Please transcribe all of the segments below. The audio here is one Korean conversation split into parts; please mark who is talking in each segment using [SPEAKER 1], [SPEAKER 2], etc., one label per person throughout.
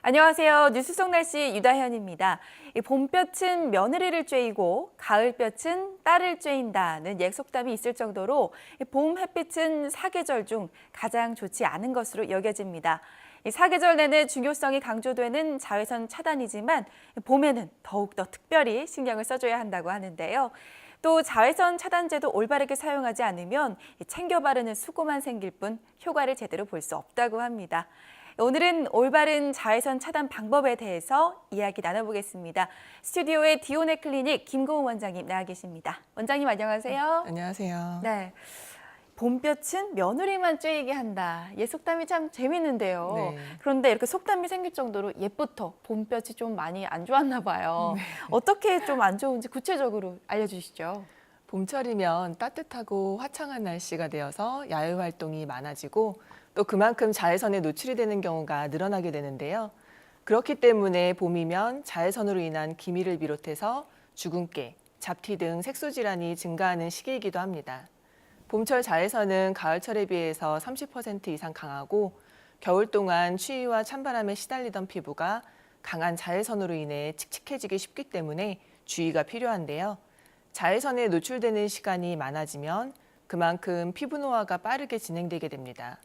[SPEAKER 1] 안녕하세요. 뉴스 속 날씨 유다현입니다. 이 봄볕은 며느리를 쬐이고 가을볕은 딸을 쬐인다는 옛속담이 있을 정도로 봄 햇빛은 사계절 중 가장 좋지 않은 것으로 여겨집니다. 이 사계절 내내 중요성이 강조되는 자외선 차단이지만 봄에는 더욱더 특별히 신경을 써줘야 한다고 하는데요. 또 자외선 차단제도 올바르게 사용하지 않으면 챙겨 바르는 수고만 생길 뿐 효과를 제대로 볼 수 없다고 합니다. 오늘은 올바른 자외선 차단 방법에 대해서 이야기 나눠보겠습니다. 스튜디오에 디오네 클리닉 김고은 원장님 나와 계십니다. 원장님 안녕하세요.
[SPEAKER 2] 안녕하세요.
[SPEAKER 1] 네, 봄볕은 며느리만 쬐이게 한다. 옛 속담이 참 재밌는데요.
[SPEAKER 2] 네.
[SPEAKER 1] 그런데 이렇게 속담이 생길 정도로 옛부터 봄볕이 좀 많이 안 좋았나 봐요.
[SPEAKER 2] 네.
[SPEAKER 1] 어떻게 좀 안 좋은지 구체적으로 알려주시죠.
[SPEAKER 2] 봄철이면 따뜻하고 화창한 날씨가 되어서 야외 활동이 많아지고 또 그만큼 자외선에 노출이 되는 경우가 늘어나게 되는데요. 그렇기 때문에 봄이면 자외선으로 인한 기미를 비롯해서 주근깨, 잡티 등 색소 질환이 증가하는 시기이기도 합니다. 봄철 자외선은 가을철에 비해서 30% 이상 강하고 겨울 동안 추위와 찬바람에 시달리던 피부가 강한 자외선으로 인해 칙칙해지기 쉽기 때문에 주의가 필요한데요. 자외선에 노출되는 시간이 많아지면 그만큼 피부 노화가 빠르게 진행되게 됩니다.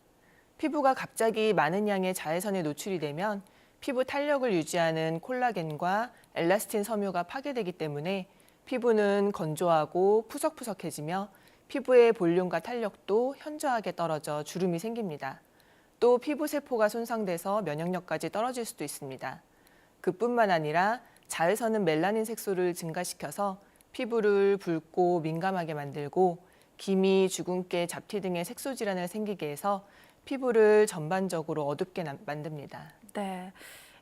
[SPEAKER 2] 피부가 갑자기 많은 양의 자외선에 노출이 되면 피부 탄력을 유지하는 콜라겐과 엘라스틴 섬유가 파괴되기 때문에 피부는 건조하고 푸석푸석해지며 피부의 볼륨과 탄력도 현저하게 떨어져 주름이 생깁니다. 또 피부 세포가 손상돼서 면역력까지 떨어질 수도 있습니다. 그뿐만 아니라 자외선은 멜라닌 색소를 증가시켜서 피부를 붉고 민감하게 만들고 기미, 주근깨, 잡티 등의 색소 질환을 생기게 해서 피부를 전반적으로 어둡게 만듭니다.
[SPEAKER 1] 네.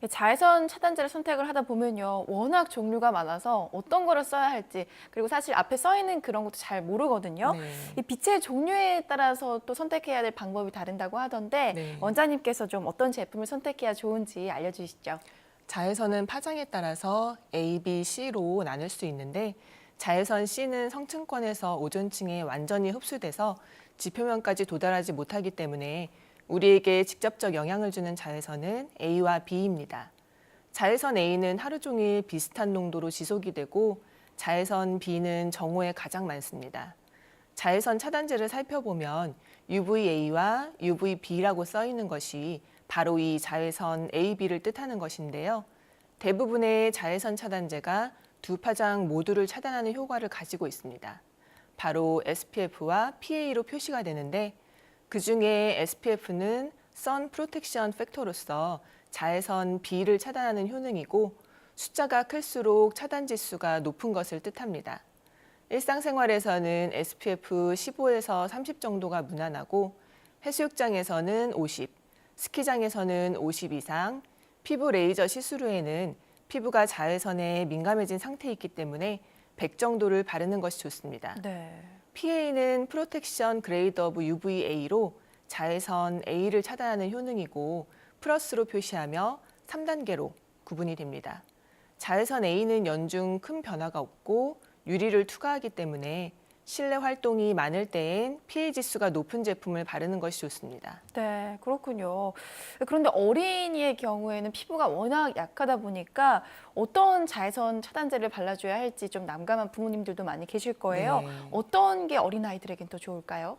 [SPEAKER 1] 자외선 차단제를 선택을 하다 보면요. 워낙 종류가 많아서 어떤 거를 써야 할지, 그리고 사실 앞에 써 있는 그런 것도 잘 모르거든요.
[SPEAKER 2] 네.
[SPEAKER 1] 이 빛의 종류에 따라서 또 선택해야 될 방법이 다른다고 하던데
[SPEAKER 2] 네.
[SPEAKER 1] 원장님께서 좀 어떤 제품을 선택해야 좋은지 알려주시죠.
[SPEAKER 2] 자외선은 파장에 따라서 A, B, C로 나눌 수 있는데 자외선 C는 성층권에서 오존층에 완전히 흡수돼서 지표면까지 도달하지 못하기 때문에 우리에게 직접적 영향을 주는 자외선은 A와 B입니다. 자외선 A는 하루 종일 비슷한 농도로 지속이 되고 자외선 B는 정오에 가장 많습니다. 자외선 차단제를 살펴보면 UVA와 UVB라고 써 있는 것이 바로 이 자외선 A, B를 뜻하는 것인데요. 대부분의 자외선 차단제가 두 파장 모두를 차단하는 효과를 가지고 있습니다. 바로 SPF와 PA로 표시가 되는데 그중에 SPF는 Sun Protection Factor로서 자외선 B를 차단하는 효능이고 숫자가 클수록 차단 지수가 높은 것을 뜻합니다. 일상생활에서는 SPF 15에서 30 정도가 무난하고 해수욕장에서는 50, 스키장에서는 50 이상, 피부 레이저 시술 후에는 피부가 자외선에 민감해진 상태이기 때문에 100 정도를 바르는 것이 좋습니다.
[SPEAKER 1] 네.
[SPEAKER 2] PA는 프로텍션 그레이드 오브 UVA로 자외선 A를 차단하는 효능이고 플러스로 표시하며 3단계로 구분이 됩니다. 자외선 A는 연중 큰 변화가 없고 유리를 투과하기 때문에 실내 활동이 많을 때엔 PA 지수가 높은 제품을 바르는 것이 좋습니다.
[SPEAKER 1] 네, 그렇군요. 그런데 어린이의 경우에는 피부가 워낙 약하다 보니까 어떤 자외선 차단제를 발라줘야 할지 좀 난감한 부모님들도 많이 계실 거예요.
[SPEAKER 2] 네.
[SPEAKER 1] 어떤 게 어린아이들에겐 더 좋을까요?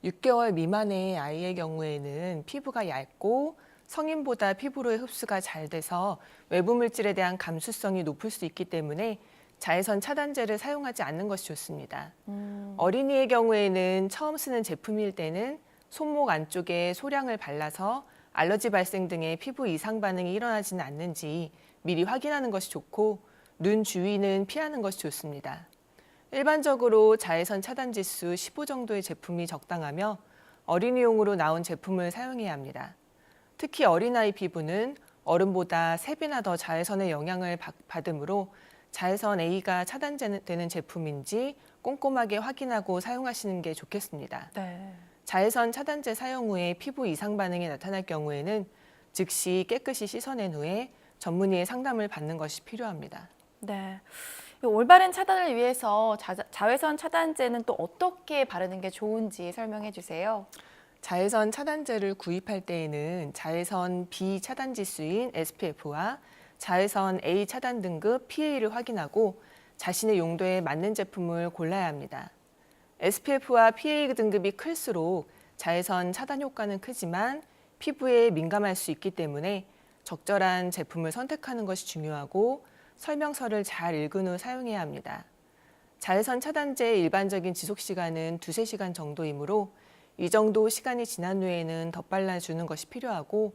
[SPEAKER 2] 6개월 미만의 아이의 경우에는 피부가 얇고 성인보다 피부로의 흡수가 잘 돼서 외부 물질에 대한 감수성이 높을 수 있기 때문에 자외선 차단제를 사용하지 않는 것이 좋습니다. 어린이의 경우에는 처음 쓰는 제품일 때는 손목 안쪽에 소량을 발라서 알러지 발생 등의 피부 이상 반응이 일어나지는 않는지 미리 확인하는 것이 좋고 눈 주위는 피하는 것이 좋습니다. 일반적으로 자외선 차단 지수 15 정도의 제품이 적당하며 어린이용으로 나온 제품을 사용해야 합니다. 특히 어린아이 피부는 어른보다 3배나 더 자외선의 영향을 받으므로 자외선 A가 차단되는 제품인지 꼼꼼하게 확인하고 사용하시는 게 좋겠습니다.
[SPEAKER 1] 네.
[SPEAKER 2] 자외선 차단제 사용 후에 피부 이상 반응이 나타날 경우에는 즉시 깨끗이 씻어낸 후에 전문의의 상담을 받는 것이 필요합니다.
[SPEAKER 1] 네. 이 올바른 차단을 위해서 자외선 차단제는 또 어떻게 바르는 게 좋은지 설명해 주세요.
[SPEAKER 2] 자외선 차단제를 구입할 때에는 자외선 B 차단 지수인 SPF와 자외선 A 차단 등급 PA를 확인하고 자신의 용도에 맞는 제품을 골라야 합니다. SPF와 PA 등급이 클수록 자외선 차단 효과는 크지만 피부에 민감할 수 있기 때문에 적절한 제품을 선택하는 것이 중요하고 설명서를 잘 읽은 후 사용해야 합니다. 자외선 차단제의 일반적인 지속 시간은 2~3시간 정도이므로 이 정도 시간이 지난 후에는 덧발라주는 것이 필요하고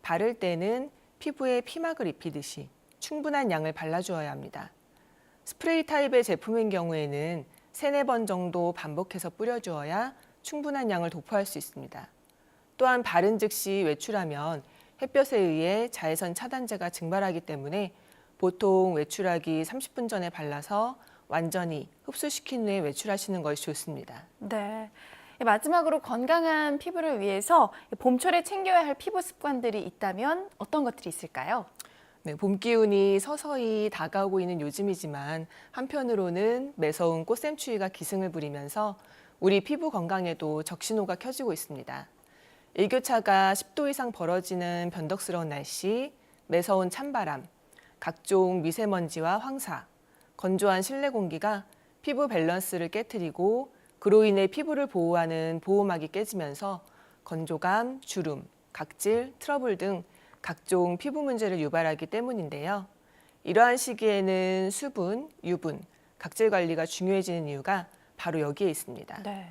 [SPEAKER 2] 바를 때는 피부에 피막을 입히듯이 충분한 양을 발라주어야 합니다. 스프레이 타입의 제품인 경우에는 3~4번 정도 반복해서 뿌려주어야 충분한 양을 도포할 수 있습니다. 또한 바른 즉시 외출하면 햇볕에 의해 자외선 차단제가 증발하기 때문에 보통 외출하기 30분 전에 발라서 완전히 흡수시킨 후에 외출하시는 것이 좋습니다.
[SPEAKER 1] 네. 마지막으로 건강한 피부를 위해서 봄철에 챙겨야 할 피부 습관들이 있다면 어떤 것들이 있을까요?
[SPEAKER 2] 네, 봄 기운이 서서히 다가오고 있는 요즘이지만 한편으로는 매서운 꽃샘추위가 기승을 부리면서 우리 피부 건강에도 적신호가 켜지고 있습니다. 일교차가 10도 이상 벌어지는 변덕스러운 날씨, 매서운 찬바람, 각종 미세먼지와 황사, 건조한 실내 공기가 피부 밸런스를 깨트리고 그로 인해 피부를 보호하는 보호막이 깨지면서 건조감, 주름, 각질, 트러블 등 각종 피부 문제를 유발하기 때문인데요. 이러한 시기에는 수분, 유분, 각질 관리가 중요해지는 이유가 바로 여기에 있습니다.
[SPEAKER 1] 네.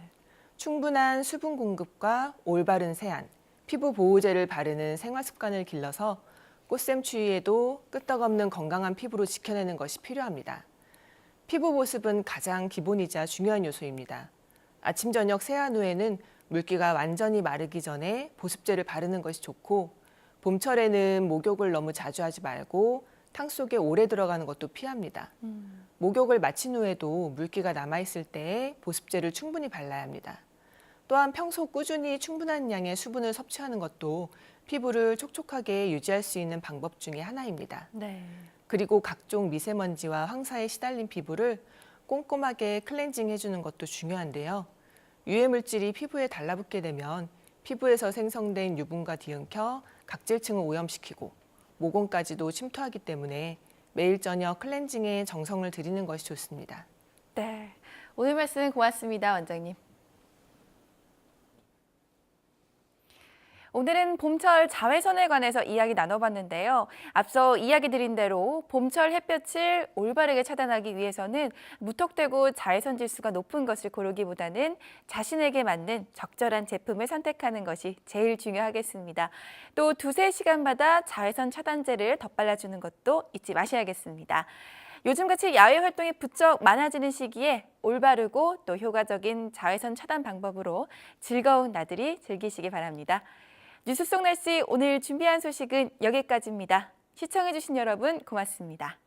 [SPEAKER 2] 충분한 수분 공급과 올바른 세안, 피부 보호제를 바르는 생활 습관을 길러서 꽃샘추위에도 끄떡없는 건강한 피부로 지켜내는 것이 필요합니다. 피부 보습은 가장 기본이자 중요한 요소입니다. 아침, 저녁 세안 후에는 물기가 완전히 마르기 전에 보습제를 바르는 것이 좋고 봄철에는 목욕을 너무 자주 하지 말고 탕 속에 오래 들어가는 것도 피합니다. 목욕을 마친 후에도 물기가 남아있을 때에 보습제를 충분히 발라야 합니다. 또한 평소 꾸준히 충분한 양의 수분을 섭취하는 것도 피부를 촉촉하게 유지할 수 있는 방법 중에 하나입니다.
[SPEAKER 1] 네.
[SPEAKER 2] 그리고 각종 미세먼지와 황사에 시달린 피부를 꼼꼼하게 클렌징 해주는 것도 중요한데요. 유해 물질이 피부에 달라붙게 되면 피부에서 생성된 유분과 뒤엉켜 각질층을 오염시키고 모공까지도 침투하기 때문에 매일 저녁 클렌징에 정성을 들이는 것이 좋습니다.
[SPEAKER 1] 네. 오늘 말씀 고맙습니다, 원장님. 오늘은 봄철 자외선에 관해서 이야기 나눠봤는데요. 앞서 이야기 드린 대로 봄철 햇볕을 올바르게 차단하기 위해서는 무턱대고 자외선 지수가 높은 것을 고르기보다는 자신에게 맞는 적절한 제품을 선택하는 것이 제일 중요하겠습니다. 또 2~3시간마다 자외선 차단제를 덧발라주는 것도 잊지 마셔야겠습니다. 요즘같이 야외 활동이 부쩍 많아지는 시기에 올바르고 또 효과적인 자외선 차단 방법으로 즐거운 나들이 즐기시기 바랍니다. 뉴스 속 날씨 오늘 준비한 소식은 여기까지입니다. 시청해주신 여러분 고맙습니다.